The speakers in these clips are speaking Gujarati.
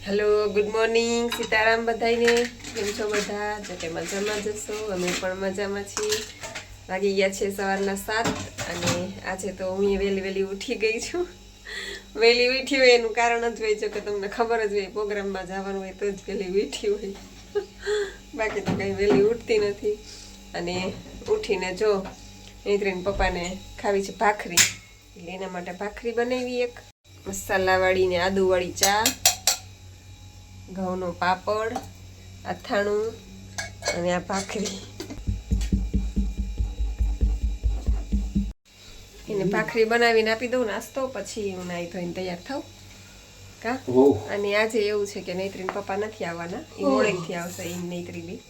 હેલો, ગુડ મોર્નિંગ, સીતારામ બધાઈને. કેમ છો બધા? જો કે મજામાં જશો. અમે પણ મજામાં છીએ. વાગી ગયા છે સવારના 7 અને આજે તો હું વહેલી ઉઠી ગઈ છું. વહેલી ઉઠી હોય એનું કારણ જ હોય છે કે તમને ખબર જ હોય પ્રોગ્રામમાં જવાનું હોય તો જ વહેલી ઉઠી હોય. બાકી તો કંઈ વહેલી ઉઠતી નથી. અને ઉઠીને જો નીતરીને પપ્પાને ખાવી છે ભાખરી, એટલે એના માટે ભાખરી બનાવી, એક મસાલાવાળી ને આદુવાળી ચા, ઘઉંનો પાપડ, અથાણું અને આ ભાખરી. એને ભાખરી બનાવીને આપી દઉં નાસ્તો, પછી હું નાહી ધોઈને તૈયાર થાઉં કા. અને આજે એવું છે કે નૈત્રીન પપ્પા નથી આવવાના, એ મોડેકથી આવશે એ નૈત્રી બી,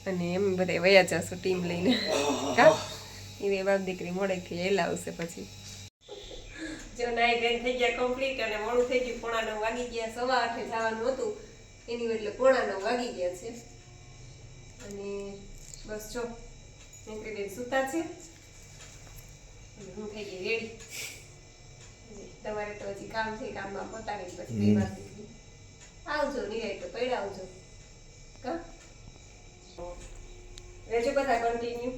અને એમ બધા વયા જશું ટીમ લઈને કા. એ બાપ દીકરી મોડેકથી એલા આવશે. પછી જો નાઈ ધોઈને થઈ ગયા કમ્પ્લીટ અને મોડું થઈ ગયું, 9:45 વાગી ગયા. 8:15 જવાનું હતું એની એટલે 9:45 વાગી ગયા છે. અને બસ જો નૈત્રીબેન સૂતા છે, હું થઈ ગઈ રેડી. તમારે તો હજી કામ છે, કામમાં પતાવી પછી બે વાર દીકરી આવજો, નિરાય તો પૈડા આવજો કા. રેજો બધા કન્ટિન્યુ,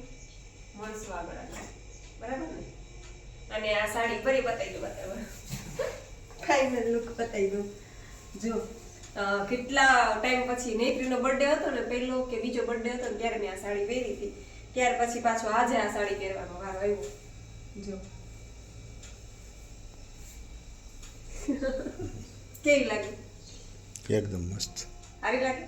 મળશું આગળ, બરાબર ને. અને આ સાડી ફરી બતાવી દો, બતાવો ફાઇનલ લુક બતાવી દો. જો કેટલા ટાઈમ પછી નૈત્રીનો બર્થડે હતો ને, પહેલો કે બીજો બર્થડે હતો ને ત્યારે મેં આ સાડી પહેરી હતી. ત્યાર પછી પાછો આજે આ સાડી પહેરવાનો વારો આવ્યો. જો કેવી લાગી? એકદમ મસ્ત, સારી લાગી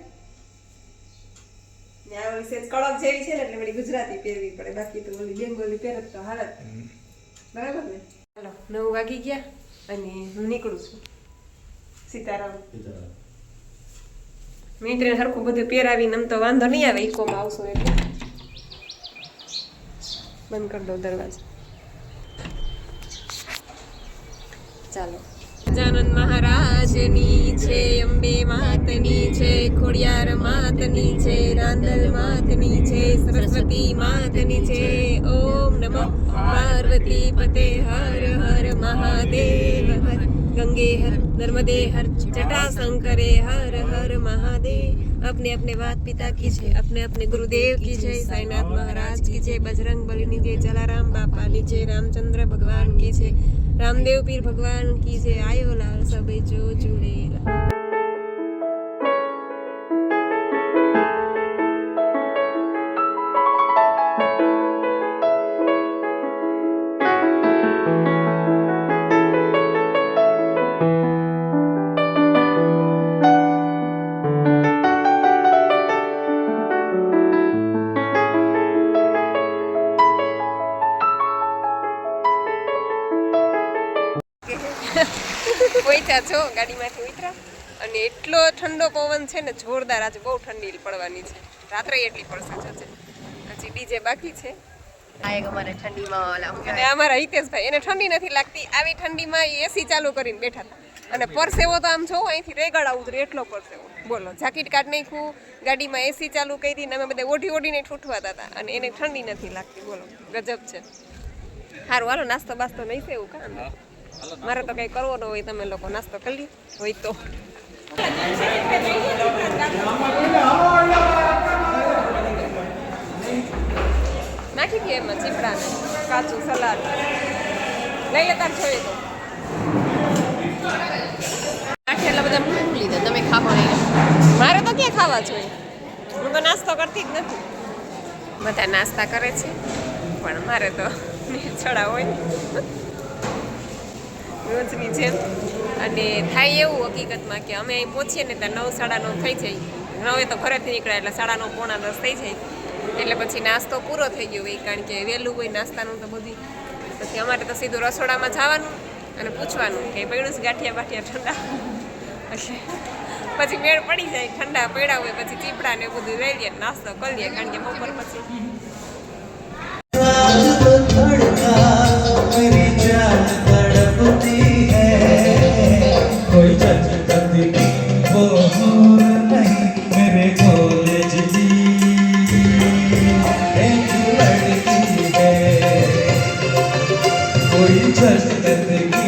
ને. આ ઓલી સેજ કડક જેવી છે ને એટલે મારી ગુજરાતી પહેરવી પડે, બાકી તો ઓલી બેંગોલી પહેરત તો હાલત. બરાબર ને. ચાલો 9 વાગી ગયા અને હું નીકળું છું. સીતારામ. નૈત્રીને હરખું બધું પહેરાવીને આમ તો વાંધો નહીં આવે, ઇકોમાં આવશું એટલે. બંધ કરી દો દરવાજો. ચાલો. ગજાનન મહારાજની છે, અંબે માતની છે, ખોડિયાર માતની છે, રાંદલ માતની છે, સરસ્વતી માતની છે. ઓમ નમઃ પાર્વતી પતે હર હર મહાદેવ હર. गंगे हर नर्मदे हर जटा शंकरे हर हर महादेव. अपने अपने माता पिता की जय, अपने अपने गुरुदेव की जय, साईनाथ महाराज की जय, बजरंग बली की जय, जलाराम बापा की जय, रामचंद्र भगवान की जय, रामदेव पीर भगवान की जय. आयो लाल सबे जो जुड़ेला. પહોંચ્યા છો, ગાડીમાંથી ઉતરા અને એટલો ઠંડો પવન છે ને, જોરદાર. આજે બહુ ઠંડી પડવાની છે, રાત્રે એટલી પડશે. હજી ડીજે બાકી છે. આ એક અમારે ઠંડીમાં અને અમારા હિતેશભાઈ, એને ઠંડી નથી લાગતી. આવી ઠંડીમાં એસી ચાલુ કરીને બેઠા હતા અને પરસેવો તો આમ જો અહીંથી રેગડા ઉતરે એટલો પરસેવો. બોલો, જાકીટ કાઢ નાખ્યું, ગાડીમાં એસી ચાલુ કરી ને અમે બધા ઓઢીને ઠૂઠવાતા હતા અને એને ઠંડી નથી લાગતી. બોલો, ગજબ છે. સારું, હાલો નાસ્તો બાસ્તો નહીં છે એવું કામ. મારે તો કઈ કરવો ન હોય, તમે લોકો નાસ્તો કરી હોય તો. નાખી દઈએ એમાં ચીપડા ને કાચું સલાડ લઈ લેતા જોઈએ તો. નાખી એટલા બધા મૂકી લીધા, તમે ખાવા નહીં. મારે તો ક્યાં ખાવા જોઈએ, હું તો નાસ્તો કરતી જ નથી. બધા નાસ્તા કરે છે પણ મારે તો છડા હોય રોજની જેમ. અને થાય એવું હકીકતમાં કે અમે અહીં પહોંચીએ ને ત્યાં 9, 9:30 થઈ જાય. 9 તો ઘરેથી નીકળ્યા એટલે 9:30, પોણા 10 થઈ જાય. એટલે પછી નાસ્તો પૂરો થઈ ગયો હોય, કારણ કે વહેલું હોય નાસ્તાનું તો બધી. પછી અમારે તો સીધું રસોડામાં જવાનું અને પૂછવાનું કે પડ્યું છે ગાંઠિયા બાઠિયા ઠંડા. પછી મેળ પડી જાય, ઠંડા પડ્યા હોય પછી ચીપડા ને બધું લઈ લઈએ, નાસ્તો કરી લઈએ, કારણ કે બપોર પછી कोई जल्दी वो दूर नहीं मेरे कॉलेज की एक लड़की है, कोई जल्दी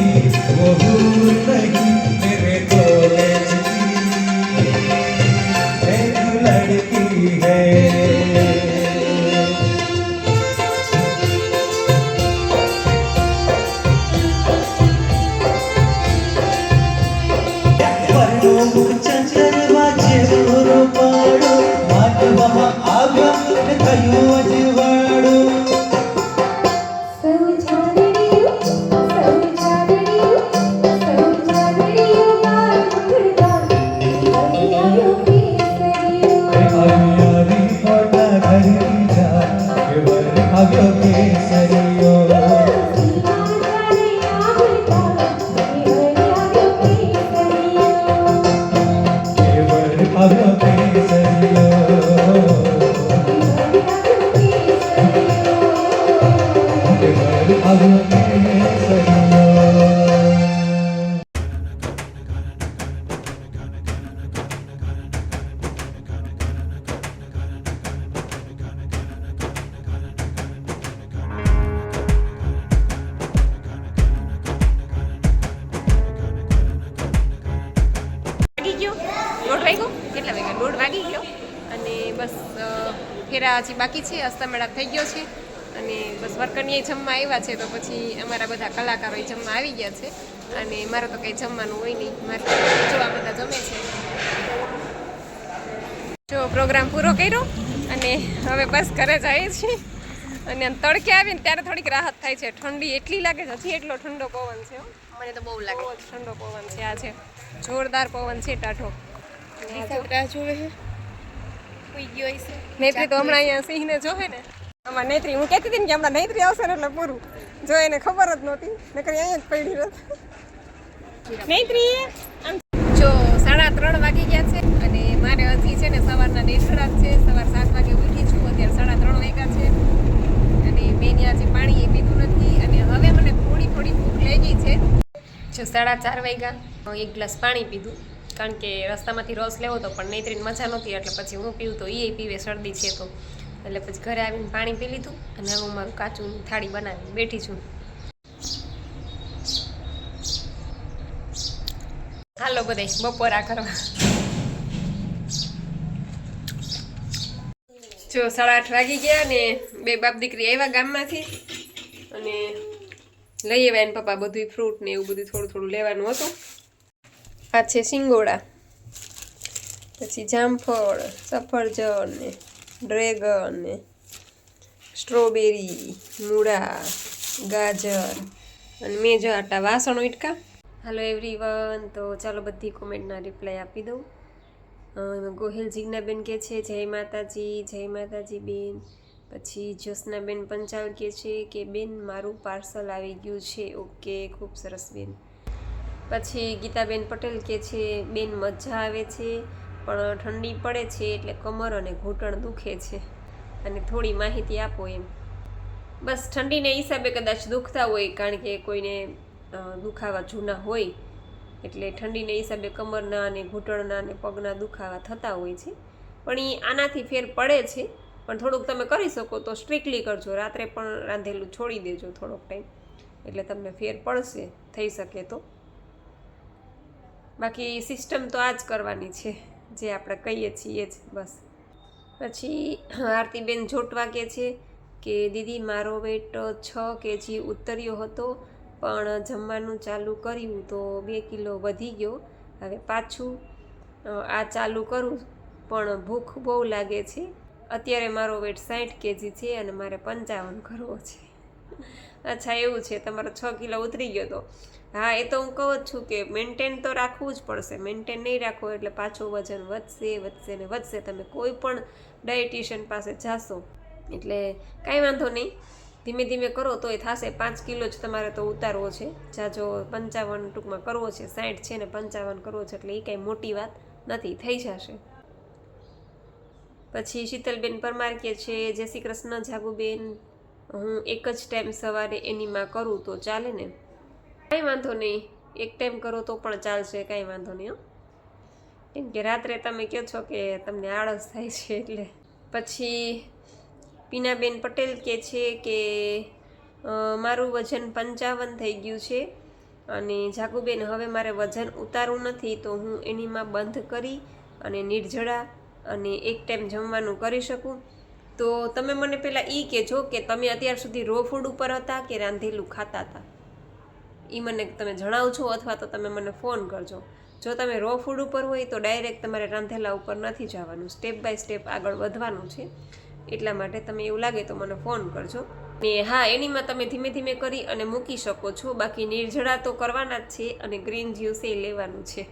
वो दूर नहीं मेरे कॉलेज की. આવ્યો વાગી ગયો 1:30 વાગ્યો કેટલા વાગ્યા 1:30 વાગી ગયો અને બસ ફેરા હજી બાકી છે અસ્તમેળા થઈ ગયો છે અને બસ વર્કરની જમવા આવ્યા છે તો પછી અમારા બધા કલાકારો જમવા આવી ગયા છે અને મારે તો કંઈ જમવાનું હોય નહીં મારે જો આ બધા જમે છે જો પ્રોગ્રામ પૂરો કર્યો અને હવે બસ ઘરે જઈએ છીએ અને આમ તડકે આવીને ત્યારે થોડીક રાહત થાય છે ઠંડી એટલી લાગે છે હજી એટલો ઠંડો પવન છે હો. મને તો બહુ લાગે ઠંડો પવન છે આ છે જોરદાર પવન છે ટાઢો નેત્રી તો હમણાં અહીંયા સિંહને જોહે ને આમાં નેત્રી હું કહેતી હતી ને કે હમણાં નેત્રી આવશે ને એટલે પૂરું જો એને ખબર જ નહોતી નકર અહીંયા જ પડી રત નેત્રી જો 3:30 વાગી ગયા છે અને મારે હજી છે ને સવારના નેસડા જ છે સવાર 7 વાગે ઉઠી છું અત્યારે 3:30 વાગ્યા છે અને મેં આજે પાણી પીધું નથી અને હવે મને થોડી ભૂખ લાગી છે જો 4:30 વાગ્યા એક ગ્લાસ પાણી પીધું કારણ કે રસ્તામાંથી રસ લેવો તો પણ નેત્રીને મજા નહોતી એટલે પછી હું પીવું તો એ પીવે શરદી છે તો એટલે પછી ઘરે આવીને પાણી પી લીધું અને હવે હું મારું કાચું થાળી બનાવીને બેઠી છું હાલો બધાય બપોરા કરવા જો 8:30 વાગી ગયા ને બે બાપ દીકરી આવ્યા ગામમાંથી અને લઈ આવ્યા એને પપ્પા બધું ફ્રૂટ ને એવું બધું થોડું થોડું લેવાનું હતું આ છે સિંગોડા પછી જામફળ સફરજન ને ડ્રેગન ને સ્ટ્રોબેરી મૂળા ગાજર અને મેં જો આટા વાસણો ઇટકા હાલો એવરીવન તો ચાલો બધી કોમેન્ટના રિપ્લાય આપી દઉં એમાં ગોહિલ જીજ્ઞાબેન કહે છે જય માતાજી બેન પછી જ્યોત્સનાબેન પંચાલ કહે છે કે બેન મારું પાર્સલ આવી ગયું છે ઓકે ખૂબ સરસ બેન પછી ગીતાબેન પટેલ કહે છે બેન મજા આવે છે પણ ઠંડી પડે છે એટલે કમર અને ઘૂંટણ દુખે છે અને થોડી માહિતી આપો એમ બસ ઠંડીને હિસાબે કદાચ દુખતા હોય કારણ કે કોઈને દુખાવા જૂના હોય એટલે ઠંડીને હિસાબે કમરના અને ઘૂંટણના અને પગના દુખાવા થતા હોય છે પણ એ આનાથી ફેર પડે છે પણ થોડુંક તમે કરી શકો તો સ્ટ્રિક્ટલી કરજો રાત્રે પણ રાંધેલું છોડી દેજો થોડોક ટાઈમ એટલે તમને ફેર પડશે થઈ શકે તો બાકી સિસ્ટમ તો આ જ કરવાની છે જે આપણે કહીએ છીએ જ બસ પછી આરતીબેન જોટવા કહે છે કે દીદી મારો વેટ 6 kg ઉતર્યો હતો પણ જમવાનું ચાલુ કર્યું તો 2 કિલો વધી ગયો હવે પાછું આ ચાલુ કરું પણ ભૂખ બહુ લાગે છે અત્યારે મારો વેટ 60 kg છે અને મારે 55 કરવો છે અચ્છા એવું છે તમારો 6 કિલો ઉતરી ગયો તો હા એ તો હું કહું જ છું કે મેન્ટેન તો રાખવું જ પડશે મેન્ટેન નહીં રાખો એટલે પાછું વજન વધશે ને વધશે તમે કોઈ પણ ડાયટિશિયન પાસે જાશો એટલે કાંઈ વાંધો નહીં ધીમે ધીમે કરો તોય થશે 5 કિલો જ તમારે તો ઉતારવો છે જાજો 55 ટૂંકમાં કરવો છે 60 છે ને 55 કરવો છે એટલે એ કાંઈ મોટી વાત નથી થઈ જશે પછી શીતલબેન પરમાર કહે છે જય શ્રી કૃષ્ણ જાગુબેન હું એક જ ટાઈમ સવારે એનીમાં કરું તો ચાલે ને કાંઈ વાંધો નહીં એક ટાઈમ કરો તો પણ ચાલશે કાંઈ વાંધો નહીં કેમ કે રાત્રે તમે કહો છો કે તમને આળસ થાય છે એટલે પછી પીનાબેન પટેલ કહે છે કે મારું વજન 55 થઈ ગયું છે અને જાગુબેન હવે મારે વજન ઉતારવું નથી તો હું એનીમાં બંધ કરી અને નિર્જળા અને એક ટાઈમ જમવાનું કરી શકું તો તમે મને પહેલાં એ કહેજો કે તમે અત્યાર સુધી રો ફૂડ ઉપર હતા કે રાંધેલું ખાતા હતા એ મને તમે જણાવજો અથવા તો તમે મને ફોન કરજો જો તમે રો ફૂડ ઉપર હોય તો ડાયરેક્ટ તમારે રાંધેલા ઉપર નથી જવાનું સ્ટેપ બાય સ્ટેપ આગળ વધવાનું છે એટલા માટે તમે એવું લાગે તો મને ફોન કરજો ને હા એનીમાં તમે ધીમે ધીમે કરી અને મૂકી શકો છો બાકી નિર્જળા તો કરવાના જ છે અને ગ્રીન જ્યુસ એ લેવાનું છે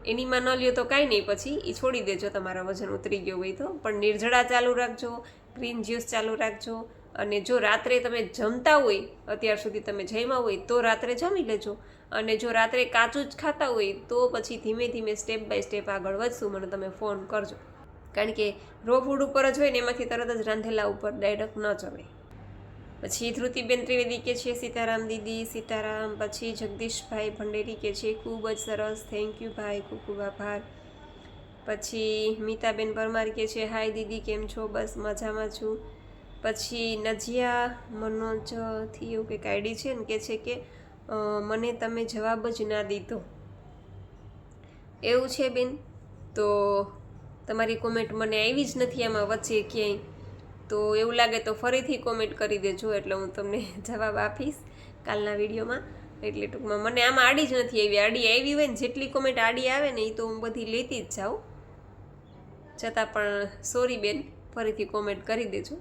એનીમાં ન લ્યો તો કાંઈ નહીં પછી એ છોડી દેજો તમારા વજન ઉતરી ગયો હોય તો પણ નિર્જળા ચાલુ રાખજો ગ્રીન જ્યુસ ચાલુ રાખજો અને જો રાત્રે તમે જમતા હોય, અત્યાર સુધી તમે જમ્યા હોય તો રાત્રે જમી લેજો, અને જો રાત્રે કાચું જ ખાતા હોય તો પછી ધીમે ધીમે સ્ટેપ બાય સ્ટેપ આગળ વધશું, મને તમે ફોન કરજો, કારણ કે રો ફૂડ ઉપર જ હોય ને એમાંથી તરત જ રાંધેલા ઉપર ડાયરેક્ટ ન જવાય. પછી ધ્રુતિબેન ત્રિવેદી કે છે સીતારામ દીદી સીતારામ. પછી જગદીશભાઈ ભંડેરી કે છે ખૂબ જ સરસ, થેન્ક યુ ભાઈ, ખૂબ ખૂબ આભાર. પછી મીતાબેન પરમાર કે છે હાય દીદી કેમ છો? બસ મજામાં છું. પછી નજિયા મનોજથી એવું કંઈક આઈડી છે ને કે છે કે મને તમે જવાબ જ ના દીધો. એવું છે બેન, તો તમારી કોમેન્ટ મને આવી જ નથી આમાં વચ્ચે ક્યાંય, તો એવું લાગે તો ફરીથી કોમેન્ટ કરી દેજો, એટલે હું તમને જવાબ આપીશ કાલના વિડીયોમાં. એટલે ટૂંકમાં મને આમાં આડી જ નથી આવી. આડી આવી હોય ને, જેટલી કોમેન્ટ આડી આવે ને એ તો હું બધી લેતી જ જાઉં, છતાં પણ સોરી બેન, ફરીથી કોમેન્ટ કરી દેજો.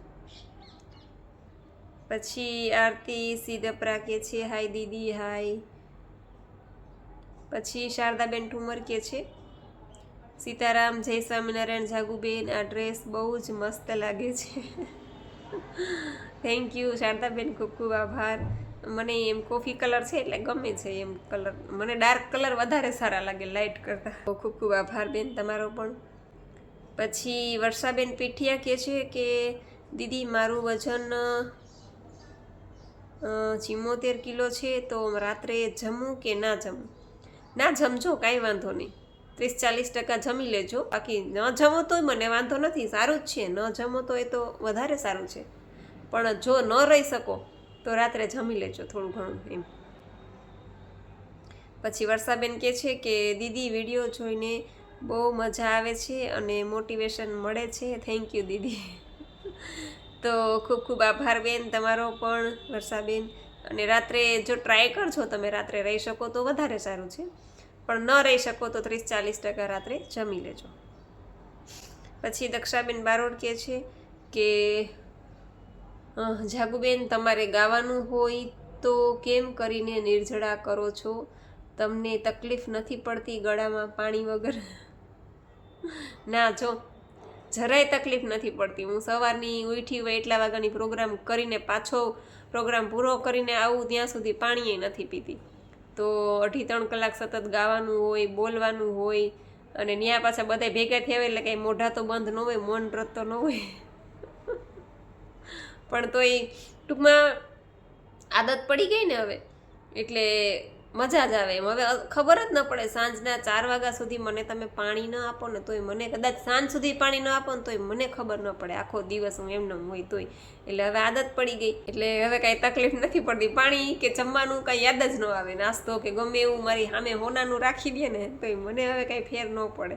પછી આરતી સીધપરા કે છે હાય દીદી હાય. પછી શારદાબેન ઠુમર કે છે સીતારામ જય સ્વામિનારાયણ જાગુબેન, આ ડ્રેસ બહુ જ મસ્ત લાગે છે. થેન્ક યુ શારદાબેન, ખૂબ ખૂબ આભાર. મને એમ કોફી કલર છે એટલે ગમે છે એમ કલર, મને ડાર્ક કલર વધારે સારા લાગે લાઇટ કરતાં. ખૂબ ખૂબ આભાર બેન તમારો પણ. પછી વર્ષાબેન પીઠિયા કહે છે કે દીદી મારું વજન 74 કિલો છે, તો રાત્રે જમું કે ના જમું? ના જમજો, કાંઈ વાંધો નહીં, 30-40% જમી લેજો, બાકી ન જમો તોય મને વાંધો નથી, સારું જ છે. ન જમો તો એ તો વધારે સારું છે, પણ જો ન રહી શકો તો રાત્રે જમી લેજો થોડું ઘણું એમ. પછી વર્ષાબેન કહે છે કે દીદી વિડીયો જોઈને બહુ મજા આવે છે અને મોટિવેશન મળે છે. થેન્ક યુ દીદી. તો ખૂબ ખૂબ આભાર બેન તમારો પણ વર્ષાબેન. અને રાત્રે જો ટ્રાય કરજો, તમે રાત્રે રહી શકો તો વધારે સારું છે, પણ ન રહી શકો તો 30-40% રાત્રે જમી લેજો. પછી દક્ષાબેન બારોડ કહે છે કે જાગુબેન તમારે ગાવાનું હોય તો કેમ કરીને નિર્જળા કરો છો? તમને તકલીફ નથી પડતી ગળામાં પાણી વગર? ના, જો જરાય તકલીફ નથી પડતી. હું સવારની ઉઠી હોય એટલા વાગ્યાની પ્રોગ્રામ કરીને પાછો પ્રોગ્રામ પૂરો કરીને આવું ત્યાં સુધી પાણીએ નથી પીતી. તો 2.5-3 કલાક સતત ગાવાનું હોય, બોલવાનું હોય, અને ત્યાં પાછા બધા ભેગા થયા હોય એટલે કંઈ મોઢા તો બંધ ન હોય, મૌન વ્રત તો ન હોય. પણ તો એ ટૂંકમાં આદત પડી ગઈ ને હવે, એટલે મજા જ આવે એમ. હવે ખબર જ ન પડે, સાંજના 4 વાગ્યા સુધી મને તમે પાણી ન આપો ને તોય મને, કદાચ સાંજ સુધી પાણી ન આપો ને તોય મને ખબર ન પડે, આખો દિવસ હું એમને હોય તોય. એટલે હવે આદત પડી ગઈ, એટલે હવે કાંઈ તકલીફ નથી પડતી. પાણી કે જમવાનું કાંઈ યાદ જ ન આવે, નાસ્તો કે ગમે એવું મારી સામે હોનાનું રાખી દે ને તોય મને હવે કાંઈ ફેર ન પડે.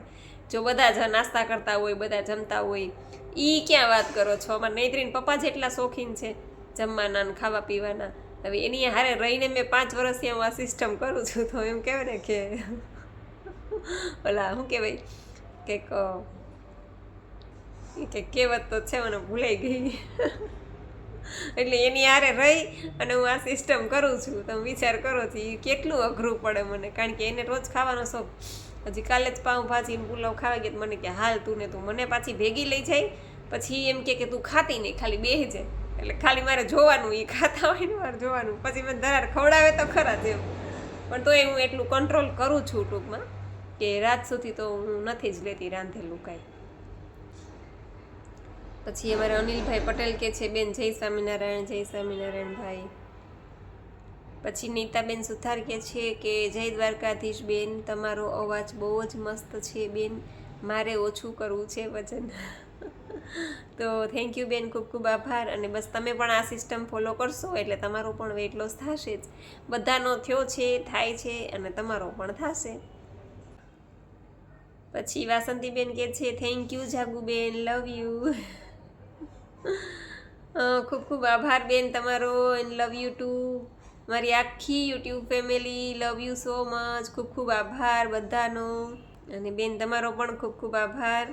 જો બધા જ નાસ્તા કરતા હોય, બધા જમતા હોય, એ ક્યાં વાત કરો છો? અમારા નૈત્રીન પપ્પા જેટલા શોખીન છે જમવાના ને ખાવા પીવાના. હવે એની હારે રહીને મેં 5 વર્ષથી હું આ સિસ્ટમ કરું છું, તો એમ કહેવાય ને કે ઓલા શું કહેવાય, કંઈક કહેવત તો છે, મને ભૂલાઈ ગઈ. એટલે એની હારે રહી અને હું આ સિસ્ટમ કરું છું. તમે વિચાર કરો છો એ કેટલું અઘરું પડે મને, કારણ કે એને રોજ ખાવાનો શોખ. હજી કાલે જ પાઉંભાજી પુલાવ ખાવા ગયા, મને કે હાલ તું ને તું, મને પાછી ભેગી લઈ જાય. પછી એમ કે તું ખાતી નહીં, ખાલી બેસી જાય. એટલે ખાલી મારે જોવાનું, એ ખાતા હોય ને મારે જોવાનું. પછી મને ધરાર ખવડાવે તો ખરા જ એમ, પણ તોય હું એટલું કંટ્રોલ કરું છું ટૂંકમાં, કે રાત સુધી તો હું નથી જ લેતી રાંધેલું કાંઈ. પછી અમારે અનિલભાઈ પટેલ કે છે બેન જય સ્વામિનારાયણ, જય સ્વામિનારાયણ ભાઈ. પછી નીતાબેન સુથાર કે છે કે જય દ્વારકાધીશ બેન, તમારો અવાજ બહુ જ મસ્ત છે બેન, મારે ઓછું કરવું છે વજન. તો થેન્ક યુ બેન, ખૂબ ખૂબ આભાર. અને બસ તમે પણ આ સિસ્ટમ ફોલો કરશો એટલે તમારો પણ વેઇટ લોસ થશે જ. બધાનો થયો છે, થાય છે, અને તમારો પણ થશે. પછી વાસંતીબેન કહે છે થેન્ક યુ જાગુબેન, લવ યુ. ખૂબ ખૂબ આભાર બેન તમારો, એન્ડ લવ યુ ટુ. મારી આખી YouTube family love you so much. ખૂબ ખૂબ આભાર બધાનો, અને બેન તમારો પણ ખૂબ ખૂબ આભાર.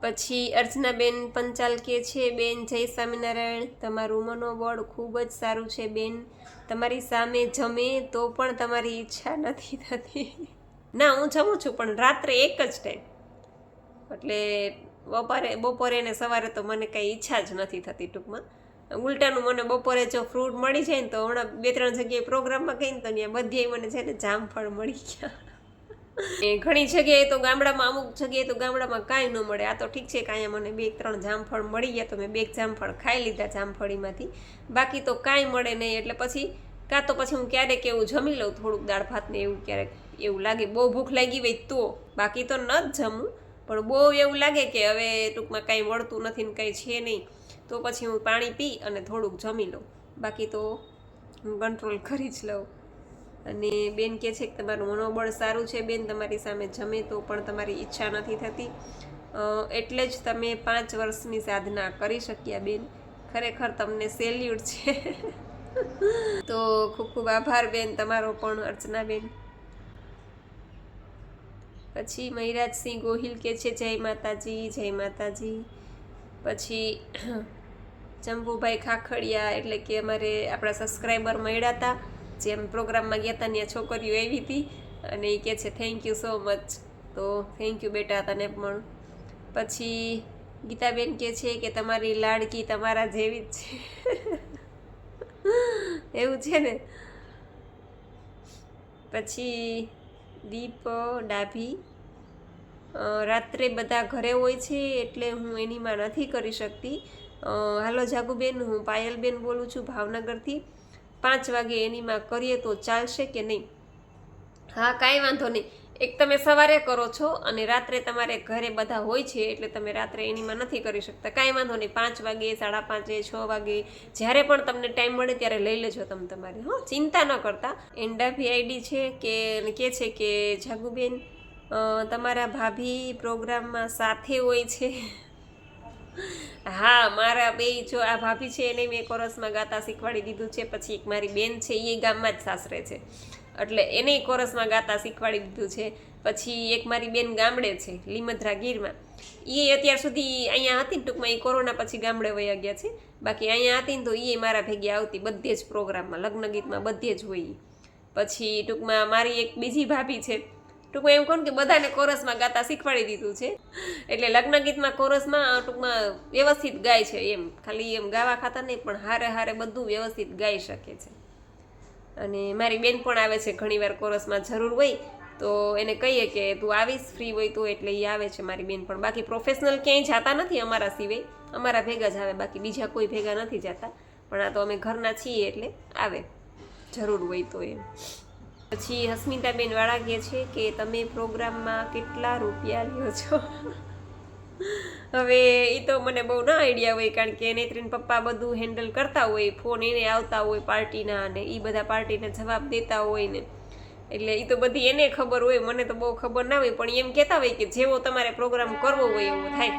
પછી અર્ચનાબેન પંચાલ કે છે બેન જય સ્વામિનારાયણ, તમારું મનોબળ ખૂબ જ સારું છે બેન, તમારી સામે જમે તો પણ તમારી ઈચ્છા નથી થતી. ના, હું જમું છું પણ રાત્રે એક જ ટાઈમ, એટલે બપોરે ને સવારે તો મને કાંઈ ઈચ્છા જ નથી થતી ટૂંકમાં. ઉલટાનું મને બપોરે જો ફ્રૂટ મળી જાય ને તો હમણાં 2-3 જગ્યાએ પ્રોગ્રામમાં ગઈ ને તો ત્યાં બધે મને છે ને જામફળ મળી ગયા. એ ઘણી જગ્યાએ તો ગામડામાં, અમુક જગ્યાએ તો ગામડામાં કાંઈ ન મળે. આ તો ઠીક છે કે અહીંયા મને 2-3 જામફળ મળી ગયા તો મેં 2 જામફળ ખાઈ લીધા જામફળીમાંથી. બાકી તો કાંઈ મળે નહીં. એટલે પછી કાં તો પછી હું ક્યારેક એવું જમી લઉં થોડુંક દાળ ભાત ને એવું, ક્યારેક એવું લાગે બહુ ભૂખ લાગી હોય તો. બાકી તો ન જ જમું, પણ બહુ એવું લાગે કે હવે ટૂંકમાં કાંઈ મળતું નથી ને કંઈ છે નહીં તો પછી હું પાણી પી અને થોડુંક જમી લઉં. બાકી તો હું કંટ્રોલ કરી જ લઉં. અને બેન કહે છે કે તમારું મનોબળ સારું છે બેન, તમારી સામે જમે તો પણ તમારી ઈચ્છા નથી થતી, એટલે જ તમે 5 વર્ષની સાધના કરી શક્યા બેન. ખરેખર તમને સેલ્યુટ છે. તો ખૂબ ખૂબ આભાર બેન તમારો પણ, અર્ચનાબેન. પછી મહિરાજસિંહ ગોહિલ કે છે જય માતાજી, જય માતાજી. પછી ચંપુભાઈ ખાખડિયા, એટલે કે અમારે આપણા સબસ્ક્રાઈબર મળ્યા હતા જેમ પ્રોગ્રામમાં ગયા હતા ત્યાં છોકરીઓ આવી હતી અને એ કહે છે થેન્ક યુ સો મચ. તો થેન્ક યુ બેટા તને પણ. પછી ગીતાબેન કહે છે કે તમારી લાડકી તમારા જેવી જ છે. એવું છે ને. પછી દીપ ડાભી, રાત્રે બધા ઘરે હોય છે એટલે હું એનીમાં નથી કરી શકતી. હાલો જાગુબેન, હું પાયલબેન બોલું છું ભાવનગરથી. 5 વાગે એનીમાં કરીએ તો ચાલશે કે નહીં? હા, કાંઈ વાંધો નહીં. એક તમે સવારે કરો છો અને રાત્રે તમારે ઘરે બધા હોય છે એટલે તમે રાત્રે એનીમાં નથી કરી શકતા. કાંઈ વાંધો નહીં. 5 વાગે, 5:30, 6 વાગે જ્યારે પણ તમને ટાઈમ મળે ત્યારે લઈ લેજો તમે તમારે. હા, ચિંતા ન કરતા. એન્ડાભી આઈડી છે કે કહે છે કે જાગુબેન તમારા ભાભી પ્રોગ્રામમાં સાથે હોય છે. હા, મારા બે જો આ ભાભી છે એને મેં કોરસમાં ગાતા શીખવાડી દીધું છે. પછી એક મારી બેન છે એ ગામમાં જ સાસરે છે એટલે એને કોરસમાં ગાતા શીખવાડી દીધું છે. પછી એક મારી બેન ગામડે છે લીમધરા ગીરમાં, એ અત્યાર સુધી અહીંયા હતી ને, ટૂંકમાં એ કોરોના પછી ગામડે વયા ગયા છે. બાકી અહીંયા હતી ને તો એ મારા ભેગી આવતી બધે જ પ્રોગ્રામમાં, લગ્ન ગીતમાં બધે જ હોય. પછી ટૂંકમાં મારી એક બીજી ભાભી છે, ટૂંકમાં એમ કહું કે બધાને કોરસમાં ગાતા શીખવાડી દીધું છે. એટલે લગ્ન ગીતમાં કોરસમાં ટૂંકમાં વ્યવસ્થિત ગાય છે એમ, ખાલી એમ ગાવા ખાતા નહીં પણ હારે હારે બધું વ્યવસ્થિત ગાઈ શકે છે. અને મારી બેન પણ આવે છે ઘણીવાર કોરસમાં જરૂર હોય તો એને કહીએ કે તું આવીશ ફ્રી હોય તો, એટલે એ આવે છે મારી બેન પણ. બાકી પ્રોફેશનલ ક્યાંય જતા નથી અમારા સિવાય, અમારા ભેગા જ આવે, બાકી બીજા કોઈ ભેગા નથી જતા. પણ આ તો અમે ઘરના છીએ એટલે આવે જરૂર હોય તો એમ. પછી હસ્મિતાબેન વાળા કહે છે કે તમે પ્રોગ્રામમાં કેટલા રૂપિયા લ્યો છો? હવે એ તો મને બહુ ના આઈડિયા હોય, કારણ કે નેત્રીન પપ્પા બધું હેન્ડલ કરતા હોય, ફોન એને આવતા હોય પાર્ટીના અને એ બધા પાર્ટીને જવાબ દેતા હોય ને, એટલે એ તો બધી એને ખબર હોય, મને તો બહુ ખબર ના હોય. પણ એમ કહેતા હોય કે જેવો તમારે પ્રોગ્રામ કરવો હોય એવો થાય,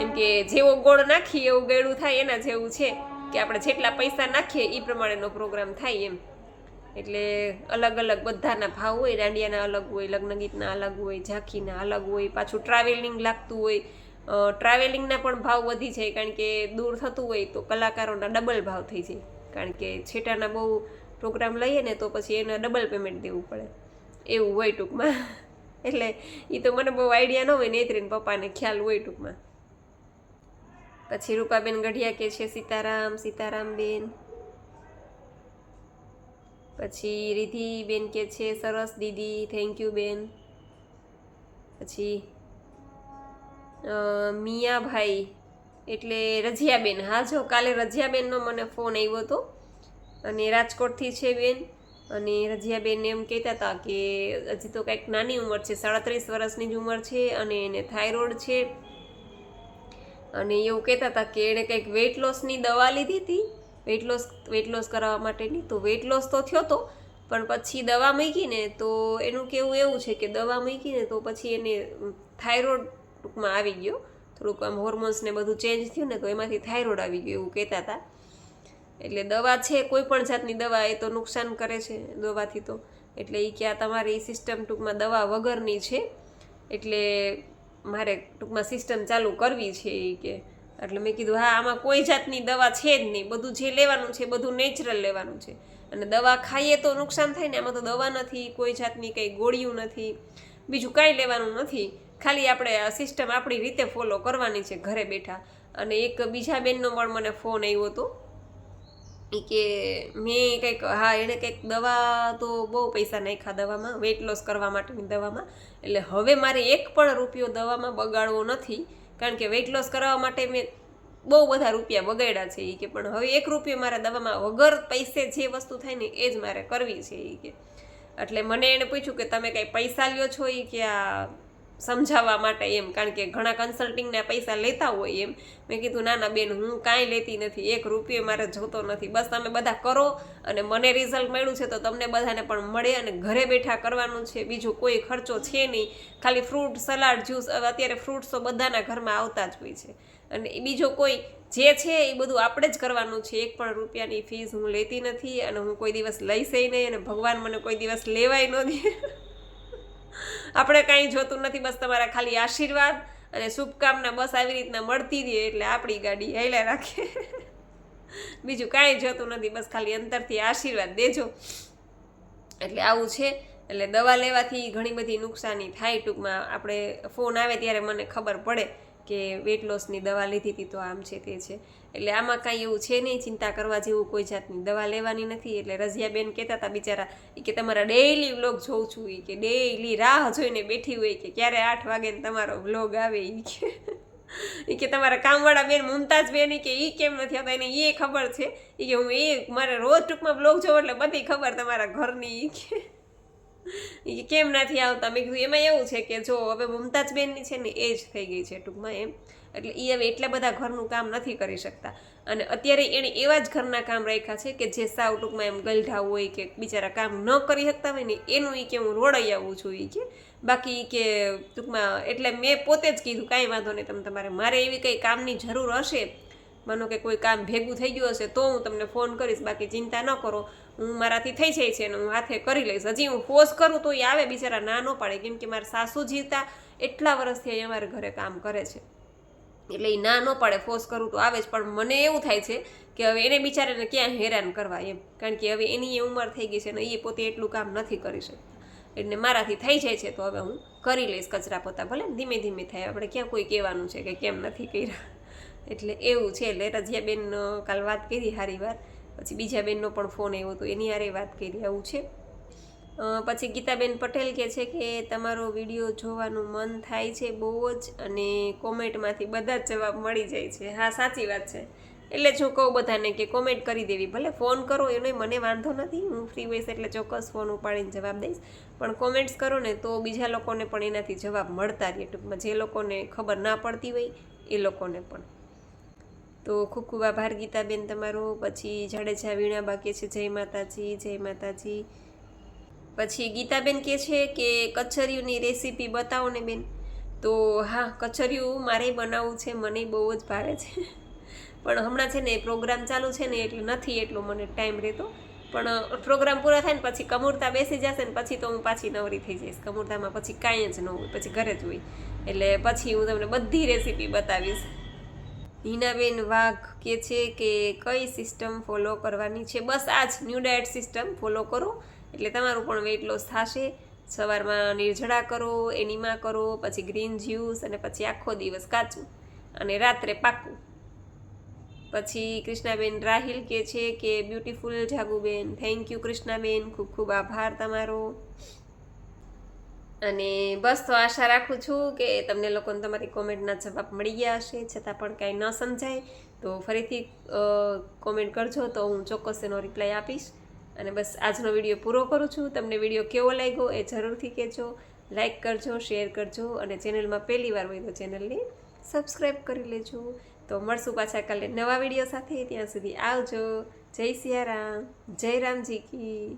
એમ કે જેવો ગોળ નાખીએ એવું ગળ્યું થાય, એના જેવું છે કે આપણે જેટલા પૈસા નાખીએ એ પ્રમાણેનો પ્રોગ્રામ થાય એમ. એટલે અલગ અલગ બધાના ભાવ હોય, દાંડિયાના અલગ હોય, લગ્ન ગીતના અલગ હોય, ઝાંખીના અલગ હોય, પાછું ટ્રાવેલિંગ લાગતું હોય. ટ્રાવેલિંગના પણ ભાવ વધી જાય, કારણ કે દૂર થતું હોય તો કલાકારોના ડબલ ભાવ થઈ જાય, કારણ કે છેટાના બહુ પ્રોગ્રામ લઈએ ને તો પછી એને ડબલ પેમેન્ટ દેવું પડે, એવું હોય ટૂંકમાં. એટલે એ તો મને બહુ આઈડિયા ન હોય, નેત્રીન પપ્પાને ખ્યાલ હોય ટૂંકમાં. પછી રૂપાબેન ગઢિયા કે છે સીતારામ, સીતારામબેન. પછી રિધિબેન કે છે સરસ દીદી, થેન્ક યુ બેન. પછી મિયાભાઈ એટલે રજિયાબેન, હા જો કાલે રજિયાબેનનો મને ફોન આવ્યો હતો અને રાજકોટથી છે બેન. અને રજિયાબેન એમ કહેતા હતા કે હજી તો કંઈક નાની ઉંમર છે, 37 વર્ષની જ ઉંમર છે અને એને થાઇરોઇડ છે. અને એવું કહેતા હતા કે એણે કંઈક વેઇટ લોસની દવા લીધી હતી, વેઇટ લોસ કરાવવા માટેની. તો વેઇટ લોસ તો થયો હતો, પણ પછી દવા મૂકીને તો એનું કહેવું એવું છે કે દવા મૂકીને તો પછી એને થાઇરોઇડ ટૂંકમાં આવી ગયો, થોડુંક આમ હોર્મોન્સ ને બધું ચેન્જ થયું ને તો એમાંથી થાઇરોઇડ આવી ગયો એવું કહેતા હતા. એટલે દવા છે, કોઈ પણ જાતની દવા એ તો નુકસાન કરે છે દવાથી તો. એટલે એ કે આ તમારી સિસ્ટમ ટૂંકમાં દવા વગરની છે, એટલે મારે ટૂંકમાં સિસ્ટમ ચાલુ કરવી છે એ કે. એટલે મેં કીધું હા, આમાં કોઈ જાતની દવા છે જ નહીં, બધું જે લેવાનું છે બધું નેચરલ લેવાનું છે. અને દવા ખાઈએ તો નુકસાન થાય ને, આમાં તો દવા નથી, કોઈ જાતની કંઈ ગોળીઓ નથી, બીજું કાંઈ લેવાનું નથી. ખાલી આપણે આ સિસ્ટમ આપણી રીતે ફોલો કરવાની છે ઘરે બેઠા. અને એક બીજા બેનનો પણ મને ફોન આવ્યો હતો કે મેં કંઈક એણે કંઈક દવા તો બહુ પૈસા નાખ્યા દવામાં, વેઇટ લોસ કરવા માટેની દવામાં. એટલે હવે મારે એક પણ રૂપિયો દવામાં બગાડવો નથી, કારણ કે વેઇટ લોસ કરવા માટે મેં બહુ બધા રૂપિયા બગાડ્યા છે એ કે, પણ હવે એક રૂપિયો મારે દવામાં વગર પૈસે જે વસ્તુ થાય ને એ જ મારે કરવી છે એ કે. એટલે મને એણે પૂછ્યું કે તમે કંઈ પૈસા લ્યો છો એ કે આ સમજાવવા માટે એમ, કારણ કે ઘણા કન્સલ્ટિંગના પૈસા લેતા હોય એમ. મેં કીધું ના ના બેન, હું કાંઈ લેતી નથી, એક રૂપિયો મારે જોતો નથી, બસ તમે બધા કરો અને મને રિઝલ્ટ મળ્યું છે તો તમને બધાને પણ મળે અને ઘરે બેઠા કરવાનું છે, બીજો કોઈ ખર્ચો છે નહીં. ખાલી ફ્રૂટ સલાડ જ્યુસ, અત્યારે ફ્રૂટ્સ તો બધાના ઘરમાં આવતા જ હોય છે, અને બીજો કોઈ જે છે એ બધું આપણે જ કરવાનું છે. એક પણ રૂપિયાની ફીસ હું લેતી નથી અને હું કોઈ દિવસ લઈશ નહીં, અને ભગવાન મને કોઈ દિવસ લેવાય ન દે. આપણે કાંઈ જોતું નથી, બસ તમારા ખાલી આશીર્વાદ અને શુભકામના બસ આવી રીતના મળતી રહે એટલે આપણી ગાડી હાલ્યા રાખે. બીજું કાંઈ જોતું નથી, બસ ખાલી અંતરથી આશીર્વાદ દેજો. એટલે આવું છે. એટલે દવા લેવાથી ઘણી બધી નુકસાની થાય. ટૂંકમાં આપણે ફોન આવે ત્યારે મને ખબર પડે કે વેટ લોસની દવા લીધી હતી તો આમ છે તે છે. એટલે આમાં કાંઈ એવું છે નહીં, ચિંતા કરવા જેવું કોઈ જાતની દવા લેવાની નથી. એટલે રઝિયાબેન કહેતા હતા બિચારા કે તમારા ડેઈલી વ્લોગ જોઉં છું એ કે, ડેઈલી રાહ જોઈને બેઠી હોય કે ક્યારે 8 વાગે ને તમારો વ્લોગ આવે એ કે તમારા કામવાળા બેન મુમતાજ બેન કે એ કેમ નથી આવતા, એને એ ખબર છે એ કે હું મારે રોજ ટૂંકમાં વ્લોગ જોઉં એટલે બધી ખબર તમારા ઘરની એ કેમ નથી આવતા. મેં કીધું એમાં એવું છે કે જો હવે મુમતાજ બેનની છે ને એજ થઈ ગઈ છે ટૂંકમાં એમ, એટલે એ હવે એટલા બધા ઘરનું કામ નથી કરી શકતા. અને અત્યારે એણે એવા જ ઘરના કામ રાખ્યા છે કે જે સાવ ટૂંકમાં એમ ગલઢા હોય કે બિચારા કામ ન કરી શકતા હોય ને એનું એ કે હું રોડાઈ આવું છું એ કે. બાકી કે ટૂંકમાં એટલે મેં પોતે જ કીધું કાંઈ વાંધો નહીં, તમારે મારે એવી કંઈ કામની જરૂર હશે, માનો કે કોઈ કામ ભેગું થઈ ગયું હશે તો હું તમને ફોન કરીશ, બાકી ચિંતા ન કરો, હું મારાથી થઈ જાય છે ને હું હાથે કરી લઈશ. હજી હું ફોર્સ કરું તો એ આવે, બિચારા ના ન પાડે, કેમ કે મારા સાસુ જીવતા એટલા વર્ષથી અહીં અમારે ઘરે કામ કરે છે એટલે એ ના ન પાડે, ફોર્સ કરું તો આવે જ. પણ મને એવું થાય છે કે હવે એને બિચારાને ક્યાં હેરાન કરવા એમ, કારણ કે હવે એની એ ઉંમર થઈ ગઈ છે ને એ પોતે એટલું કામ નથી કરી શકતા, એટલે મારાથી થઈ જાય છે તો હવે હું કરી લઈશ કચરા પોતા, ભલે ધીમે ધીમે થાય, આપણે ક્યાં કોઈ કહેવાનું છે કે કેમ નથી કર્યા. એટલે એવું છે. એટલે રઝિયાબેન કાલ વાત કરી સારી વાર, પછી બીજા બેનનો પણ ફોન આવ્યો હતો એની હારે વાત કરી, આવું છે. પછી ગીતાબેન પટેલ કહે છે કે તમારો વિડીયો જોવાનું મન થાય છે બહુ જ, અને કોમેન્ટમાંથી બધા જ જવાબ મળી જાય છે. હા સાચી વાત છે. એટલે જ હું કહું બધાને કે કોમેન્ટ કરી દેવી, ભલે ફોન કરો એનો મને વાંધો નથી, હું ફ્રી હોઈશ એટલે ચોક્કસ ફોન ઉપાડીને જવાબ દઈશ, પણ કોમેન્ટ્સ કરો ને તો બીજા લોકોને પણ એનાથી જવાબ મળતા રહે, ટૂંકમાં જે લોકોને ખબર ના પડતી હોય એ લોકોને પણ. તો ખૂબ ખૂબ આભાર ગીતાબેન તમારો. પછી જાડેજા વીણાબા કહે છે જય માતાજી, જય માતાજી. પછી ગીતાબેન કહે છે કે કચરિયુંની રેસીપી બતાવો ને બેન. તો હા, કચરિયું મારે બનાવવું છે, મને બહુ જ ભાવે છે, પણ હમણાં છે ને પ્રોગ્રામ ચાલુ છે ને એટલે નથી એટલો મને ટાઈમ રહેતો, પણ પ્રોગ્રામ પૂરા થાય ને પછી કમૂરતા બેસી જશે ને પછી તો હું પાછી નવરી થઈ જઈશ. કમૂરતામાં પછી કાંઈ જ ન હોય, પછી ઘરે જ હોય, એટલે પછી હું તમને બધી રેસીપી બતાવીશ. હિનાબેન વાઘ કહે છે કે કઈ સિસ્ટમ ફોલો કરવાની છે? બસ આ જ ન્યૂ ડાયટ સિસ્ટમ ફોલો કરો એટલે તમારું પણ વેઇટ લોસ થશે. સવારમાં નિર્જળા કરો, એનીમા કરો, પછી ગ્રીન જ્યુસ, અને પછી આખો દિવસ કાચું, અને રાત્રે પાકું. પછી કૃષ્ણાબેન રાહિલ કહે છે કે બ્યુટીફુલ જાગુબેન, થેન્ક યુ કૃષ્ણાબેન, ખૂબ ખૂબ આભાર તમારો. અને બસ તો આશા રાખું છું કે તમને લોકોને તમારી કોમેન્ટના જવાબ મળી ગયા હશે, છતાં પણ કાંઈ ન સમજાય તો ફરીથી કોમેન્ટ કરજો તો હું ચોક્કસ એનો રિપ્લાય આપીશ. અને બસ આજનો વિડીયો પૂરો કરું છું. તમને વિડીયો કેવો લાગ્યો એ જરૂરથી કહેજો, લાઇક કરજો, શેર કરજો, અને ચેનલમાં પહેલી વાર હોય તો ચેનલને સબસ્ક્રાઈબ કરી લેજો. તો મળશું પાછા કાલે નવા વિડીયો સાથે. ત્યાં સુધી આવજો. જય સિયારામ, જય રામજી કી.